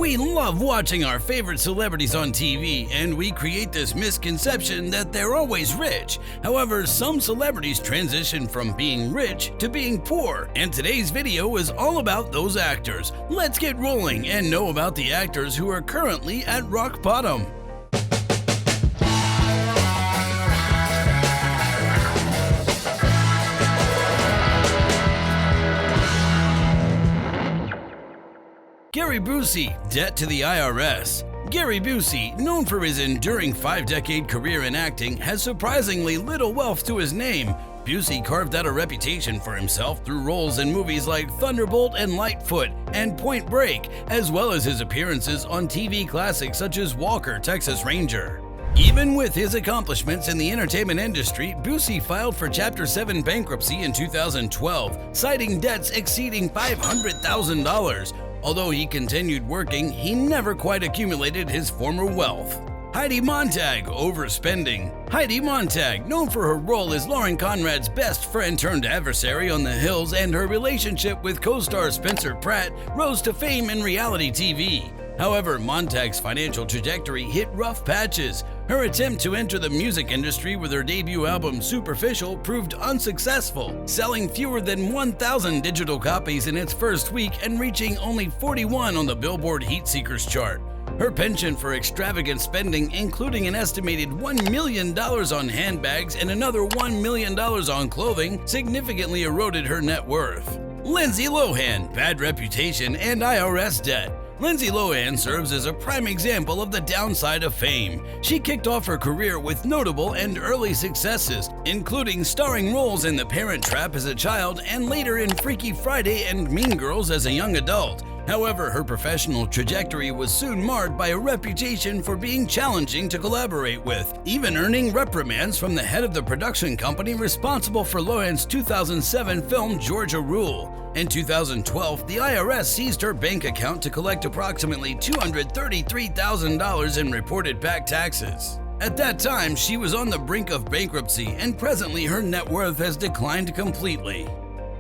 We love watching our favorite celebrities on TV, and we create this misconception that they're always rich. However, some celebrities transition from being rich to being poor, and today's video is all about those actors. Let's get rolling and know about the actors who are currently at rock bottom. Gary Busey, debt to the IRS. Gary Busey, known for his enduring 5-decade career in acting, has surprisingly little wealth to his name. Busey carved out a reputation for himself through roles in movies like Thunderbolt and Lightfoot and Point Break, as well as his appearances on TV classics such as Walker, Texas Ranger. Even with his accomplishments in the entertainment industry, Busey filed for Chapter 7 bankruptcy in 2012, citing debts exceeding $500,000. Although he continued working, he never quite accumulated his former wealth. Heidi Montag, overspending. Heidi Montag, known for her role as Lauren Conrad's best friend turned adversary on The Hills and her relationship with co-star Spencer Pratt, rose to fame in reality TV. However, Montag's financial trajectory hit rough patches. Her attempt to enter the music industry with her debut album Superficial proved unsuccessful, selling fewer than 1,000 digital copies in its first week and reaching only 41 on the Billboard Heat Seekers chart. Her penchant for extravagant spending, including an estimated $1 million on handbags and another $1 million on clothing, significantly eroded her net worth. Lindsay Lohan, bad reputation and IRS debt. Lindsay Lohan serves as a prime example of the downside of fame. She kicked off her career with notable and early successes, including starring roles in The Parent Trap as a child and later in Freaky Friday and Mean Girls as a young adult. However, her professional trajectory was soon marred by a reputation for being challenging to collaborate with, even earning reprimands from the head of the production company responsible for Lohan's 2007 film Georgia Rule. In 2012, the IRS seized her bank account to collect approximately $233,000 in reported back taxes. At that time, she was on the brink of bankruptcy, and presently her net worth has declined completely.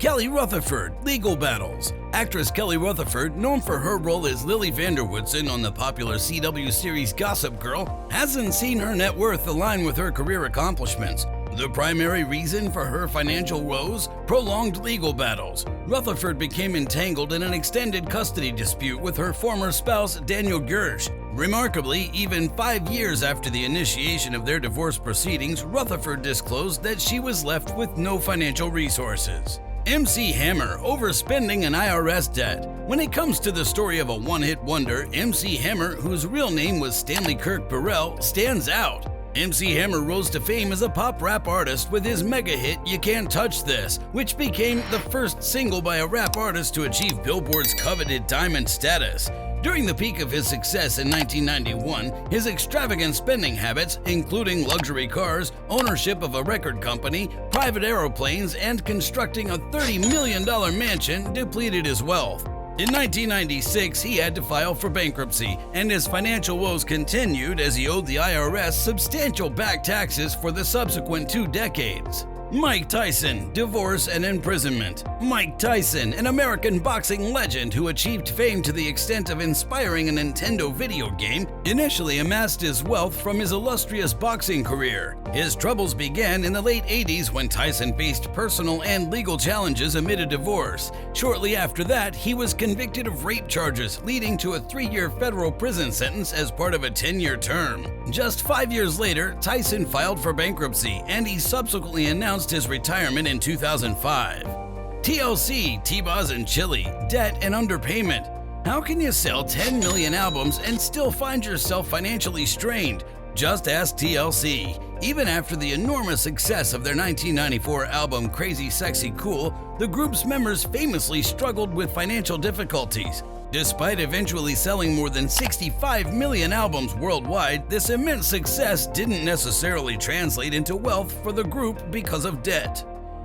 Kelly Rutherford, legal battles. Actress Kelly Rutherford, known for her role as Lily Vanderwoodson on the popular CW series Gossip Girl, hasn't seen her net worth align with her career accomplishments. The primary reason for her financial woes? Prolonged legal battles. Rutherford became entangled in an extended custody dispute with her former spouse, Daniel Gersh. Remarkably, even 5 years after the initiation of their divorce proceedings, Rutherford disclosed that she was left with no financial resources. MC Hammer, overspending and IRS debt. When it comes to the story of a one-hit wonder, MC Hammer, whose real name was Stanley Kirk Burrell, stands out. MC Hammer rose to fame as a pop rap artist with his mega hit You Can't Touch This, which became the first single by a rap artist to achieve Billboard's coveted diamond status. During the peak of his success in 1991, his extravagant spending habits, including luxury cars, ownership of a record company, private aeroplanes, and constructing a $30 million mansion, depleted his wealth. In 1996, he had to file for bankruptcy, and his financial woes continued as he owed the IRS substantial back taxes for the subsequent 2 decades. Mike Tyson, divorce and imprisonment. Mike Tyson, an American boxing legend who achieved fame to the extent of inspiring a Nintendo video game, initially amassed his wealth from his illustrious boxing career. His troubles began in the late 80s when Tyson faced personal and legal challenges amid a divorce. Shortly after that, he was convicted of rape charges, leading to a 3-year federal prison sentence as part of a 10-year term. Just 5 years later, Tyson filed for bankruptcy, and he subsequently announced his retirement in 2005. TLC, T-Boz and Chili, debt and underpayment. How can you sell 10 million albums and still find yourself financially strained? Just ask TLC. Even after the enormous success of their 1994 album Crazy Sexy Cool, the group's members famously struggled with financial difficulties. Despite eventually selling more than 65 million albums worldwide, this immense success didn't necessarily translate into wealth for the group because of debt.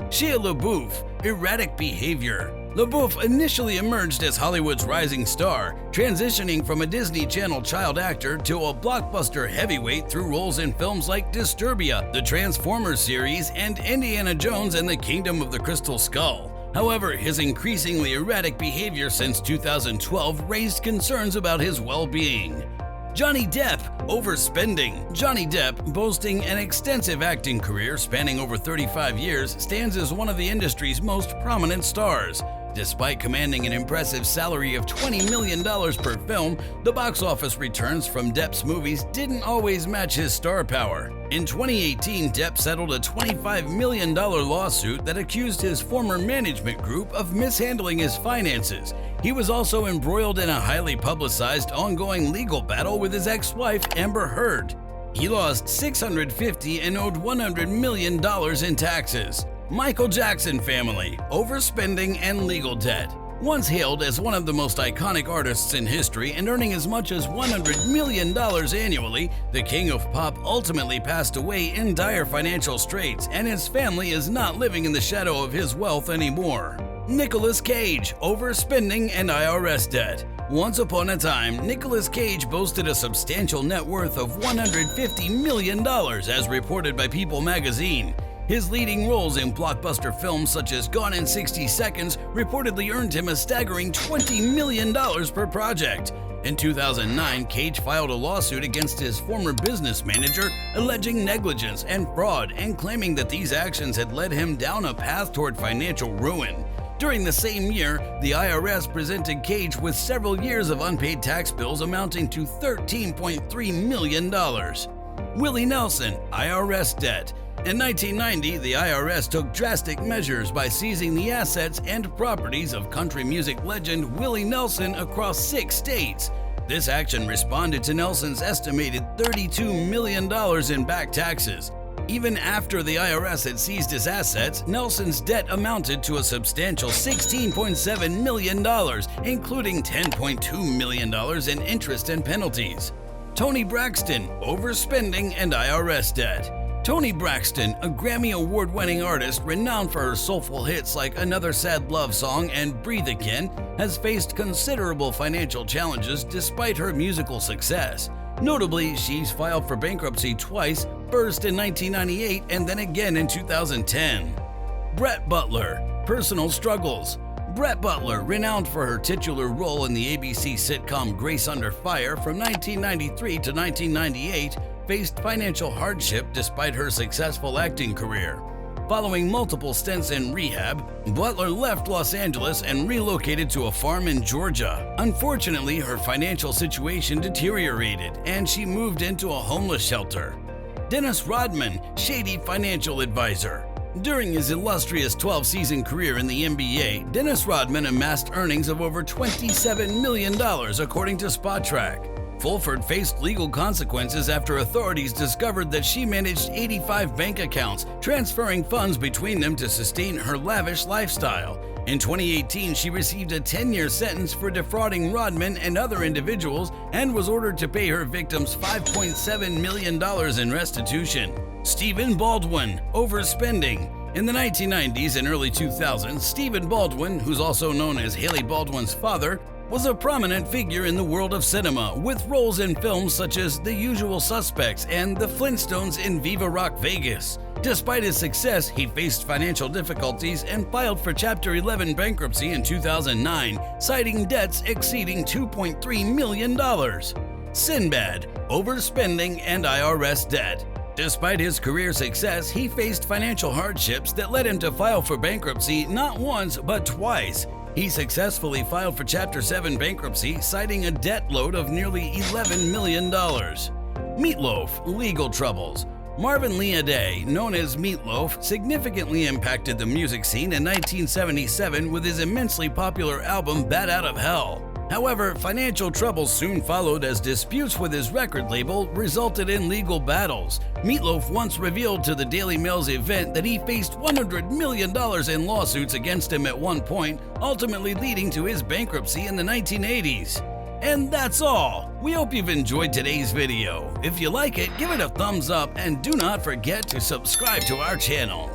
Shia LaBeouf, erratic behavior. LaBeouf initially emerged as Hollywood's rising star, transitioning from a Disney Channel child actor to a blockbuster heavyweight through roles in films like Disturbia, the Transformers series, and Indiana Jones and the Kingdom of the Crystal Skull. However, his increasingly erratic behavior since 2012 raised concerns about his well-being. Johnny Depp, overspending. Johnny Depp, boasting an extensive acting career spanning over 35 years, stands as one of the industry's most prominent stars. Despite commanding an impressive salary of $20 million per film, the box office returns from Depp's movies didn't always match his star power. In 2018, Depp settled a $25 million lawsuit that accused his former management group of mishandling his finances. He was also embroiled in a highly publicized ongoing legal battle with his ex-wife, Amber Heard. He lost $650 and owed $100 million in taxes. Michael Jackson family, overspending and legal debt. Once hailed as one of the most iconic artists in history and earning as much as $100 million annually, the king of pop ultimately passed away in dire financial straits, and his family is not living in the shadow of his wealth anymore. Nicolas Cage, overspending and IRS debt. Once upon a time, Nicolas Cage boasted a substantial net worth of $150 million, as reported by People magazine. His leading roles in blockbuster films such as Gone in 60 Seconds reportedly earned him a staggering $20 million per project. In 2009, Cage filed a lawsuit against his former business manager, alleging negligence and fraud and claiming that these actions had led him down a path toward financial ruin. During the same year, the IRS presented Cage with several years of unpaid tax bills amounting to $13.3 million. Willie Nelson, IRS debt. In 1990, the IRS took drastic measures by seizing the assets and properties of country music legend Willie Nelson across 6 states. This action responded to Nelson's estimated $32 million in back taxes. Even after the IRS had seized his assets, Nelson's debt amounted to a substantial $16.7 million, including $10.2 million in interest and penalties. Toni Braxton, overspending and IRS debt. Toni Braxton, a Grammy Award-winning artist renowned for her soulful hits like Another Sad Love Song and Breathe Again, has faced considerable financial challenges despite her musical success. Notably, she's filed for bankruptcy twice, first in 1998 and then again in 2010. Brett Butler, personal struggles. Brett Butler, renowned for her titular role in the ABC sitcom Grace Under Fire from 1993 to 1998, faced financial hardship despite her successful acting career. Following multiple stints in rehab, Butler left Los Angeles and relocated to a farm in Georgia. Unfortunately, her financial situation deteriorated and she moved into a homeless shelter. Dennis Rodman, shady financial advisor. During his illustrious 12-season career in the NBA, Dennis Rodman amassed earnings of over $27 million, according to Spotrac. Fulford faced legal consequences after authorities discovered that she managed 85 bank accounts, transferring funds between them to sustain her lavish lifestyle. In 2018, she received a 10-year sentence for defrauding Rodman and other individuals and was ordered to pay her victims $5.7 million in restitution. Stephen Baldwin, overspending. In the 1990s and early 2000s, Stephen Baldwin, who's also known as Haley Baldwin's father, was a prominent figure in the world of cinema, with roles in films such as The Usual Suspects and The Flintstones in Viva Rock Vegas. Despite his success, he faced financial difficulties and filed for Chapter 11 bankruptcy in 2009, citing debts exceeding $2.3 million. Sinbad, overspending and IRS debt. Despite his career success, he faced financial hardships that led him to file for bankruptcy not once but twice. He successfully filed for Chapter 7 bankruptcy, citing a debt load of nearly $11 million. Meatloaf, legal troubles. Marvin Leaday, known as Meatloaf, significantly impacted the music scene in 1977 with his immensely popular album Bat Out of Hell. However, financial troubles soon followed as disputes with his record label resulted in legal battles. Meatloaf once revealed to the Daily Mail's event that he faced $100 million in lawsuits against him at one point, ultimately leading to his bankruptcy in the 1980s. And that's all. We hope you've enjoyed today's video. If you like it, give it a thumbs up and do not forget to subscribe to our channel.